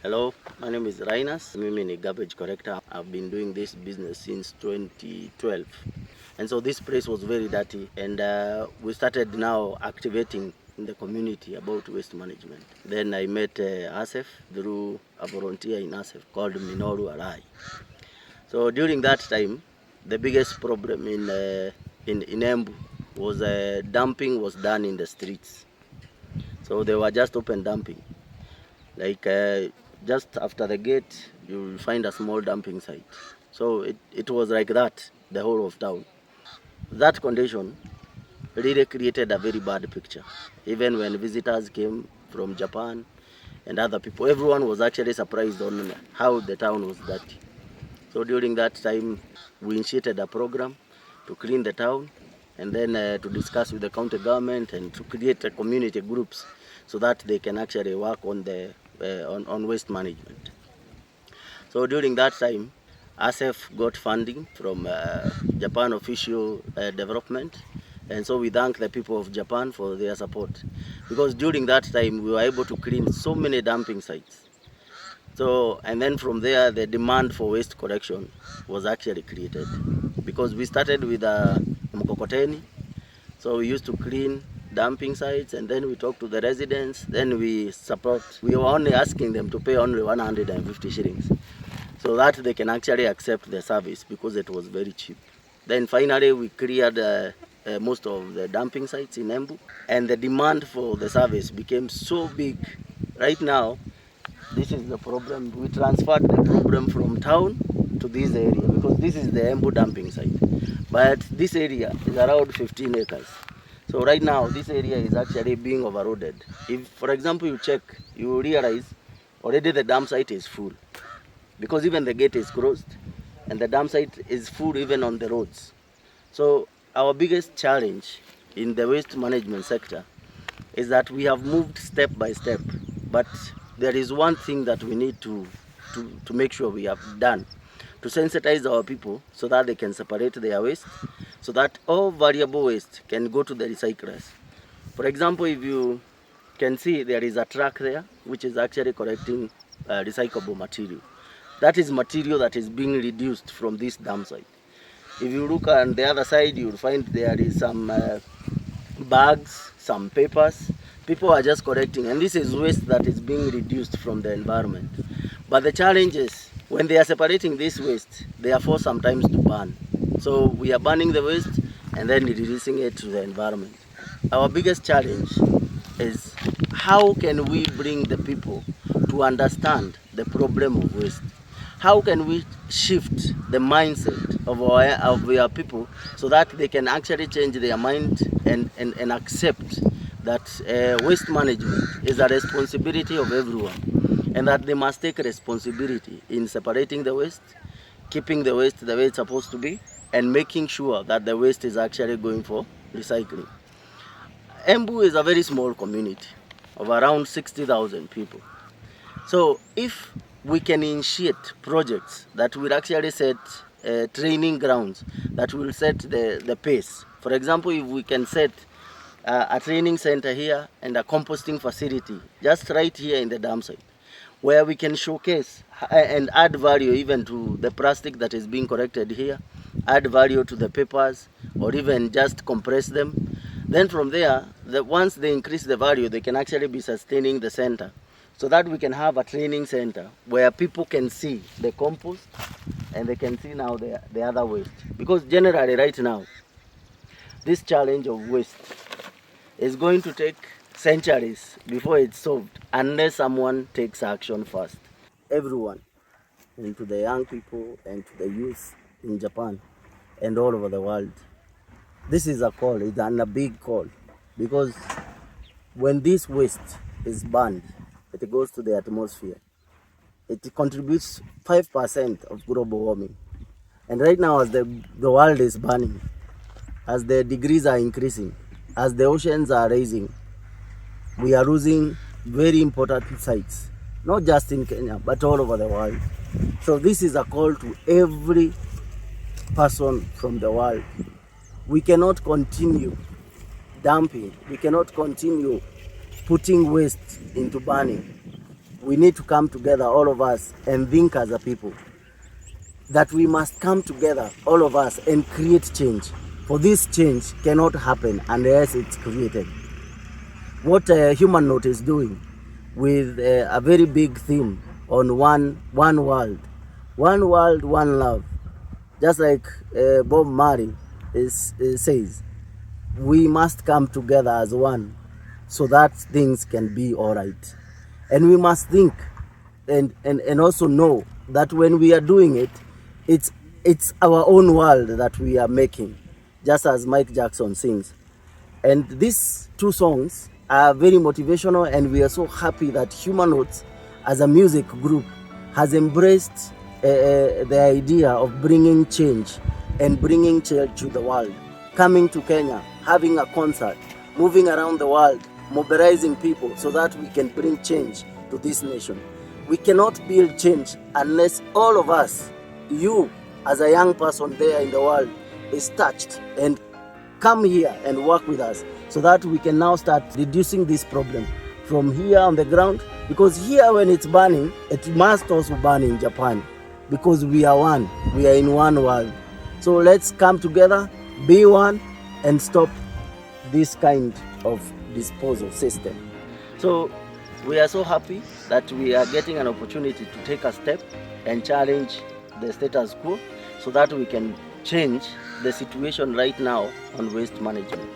Hello, my name is Rainas. Mimi ni garbage collector. I've been doing this business since 2012. And so this place was very dirty, and we started now activating in the community about waste management. Then I met ASEF through a volunteer in ASEF called Minoru Arai. So during that time, the biggest problem in Embu was dumping was done in the streets. So they were just open dumping. Like just after the gate, you'll find a small dumping site. So it was like that, the whole of town. That condition really created a very bad picture. Even when visitors came from Japan and other people, everyone was actually surprised on how the town was dirty. So during that time, we initiated a program to clean the town, and then to discuss with the county government and to create community groups so that they can actually work on the on waste management. So during that time, ASEF got funding from Japan official development, and so we thank the people of Japan for their support, because during that time we were able to clean so many dumping sites. So, and then from there the demand for waste collection was actually created, because we started with mkokoteni. So we used to clean dumping sites, and then we talked to the residents, then we were only asking them to pay only 150 shillings so that they can actually accept the service, because it was very cheap. Then finally we cleared most of the dumping sites in Embu, and the demand for the service became so big. Right now, this is the problem. We transferred the problem from town to this area, because this is the Embu dumping site. But this area is around 15 acres. So right now, this area is actually being overloaded. If, for example, you check, you will realize already the dump site is full, because even the gate is closed, and the dump site is full even on the roads. So our biggest challenge in the waste management sector is that we have moved step by step, but there is one thing that we need to make sure we have done, to sensitize our people so that they can separate their waste, so that all valuable waste can go to the recyclers. For example, if you can see, there is a truck there which is actually collecting recyclable material. That is material that is being reduced from this dump site. If you look on the other side, you will find there is some bags, some papers. People are just collecting, and this is waste that is being reduced from the environment. But the challenge is, when they are separating this waste, they are forced sometimes to burn. So we are burning the waste and then releasing it to the environment. Our biggest challenge is, how can we bring the people to understand the problem of waste? How can we shift the mindset of our people so that they can actually change their mind and accept that waste management is a responsibility of everyone, and that they must take responsibility in separating the waste, keeping the waste the way it's supposed to be, and making sure that the waste is actually going for recycling. Embu is a very small community of around 60,000 people. So if we can initiate projects that will actually set training grounds that will set the pace. For example, if we can set a training center here and a composting facility just right here in the dump site, where we can showcase and add value even to the plastic that is being collected here, add value to the papers, or even just compress them. Then from there, once they increase the value, they can actually be sustaining the center, so that we can have a training center where people can see the compost and they can see now the other waste. Because generally right now, this challenge of waste is going to take centuries before it's solved, unless someone takes action first. Everyone, and to the young people and to the youth in Japan and all over the world, this is a call, it's a big call, because when this waste is burned, it goes to the atmosphere. It contributes 5% of global warming. And right now, as the world is burning, as the degrees are increasing, as the oceans are rising, we are losing very important sites, not just in Kenya, but all over the world. So this is a call to every person from the world. We cannot continue dumping. We cannot continue putting waste into burning. we need to come together, all of us, and think as a people. That we must come together, all of us, and create change. For this change cannot happen unless it's created. What Human Note is doing with a very big theme on one world, one love. Just like Bob Marley says, we must come together as one so that things can be all right. And we must think and also know that when we are doing it, it's our own world that we are making, just as Mike Jackson sings. And these two songs are very motivational, and we are so happy that Human Notes as a music group has embraced the idea of bringing change and bringing change to the world. Coming to Kenya, having a concert, moving around the world, mobilizing people so that we can bring change to this nation. We cannot build change unless all of us, you as a young person there in the world, is touched and come here and work with us so that we can now start reducing this problem from here on the ground, because here when it's burning, it must also burn in Japan, because we are one, we are in one world. So let's come together, be one, and stop this kind of disposal system. So we are so happy that we are getting an opportunity to take a step and challenge the status quo so that we can change the situation right now on waste management.